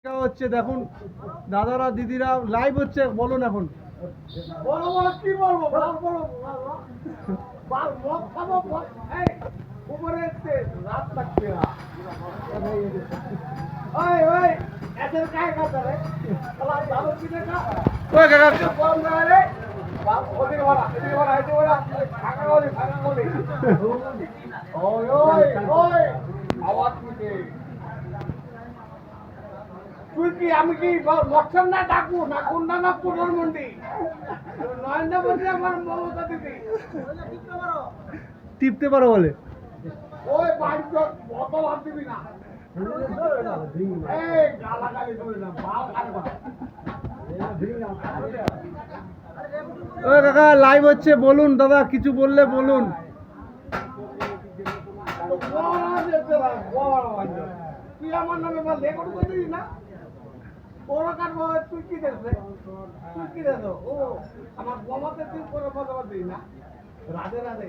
হচ্ছে দেখুন দাদারা দিদিরা লাইভ হচ্ছে, বলুন এখন। বলো বলো কি বলবো বলো বলো বাল মদ খাবো এই উপরে এসে রাত লাগছে না ওই ওই এদের কায় কাটা রে শালা দাদু কি দেখা ওই কাকা বল না রে বাল ওদিকে বলা এদিকে বলা ফাঁকা বলি ওই ওই ওই আওয়াজ দিতে তুই কি আমি কি লক্ষণ না ডাকবো না কোনটা না প্রধানমন্ত্রী নরেন্দ্র মোদী আমার মমতা দিদি টিপতে পারো বলে। ওই বাড়িতে বোতল হাত দিবি না এই গালাগালি করি না বাল কাটবা ওই কাকা লাইভ হচ্ছে, বলুন দাদা, কিছু বললে বলুন। তুই আমার নামে বল রেকর্ড করে দিবি না ওরা কাটবো তুই কি দেখবে তুই কি দেখো ও আমার বোমাতে তুই করে কথা দিই না রাধে রাধে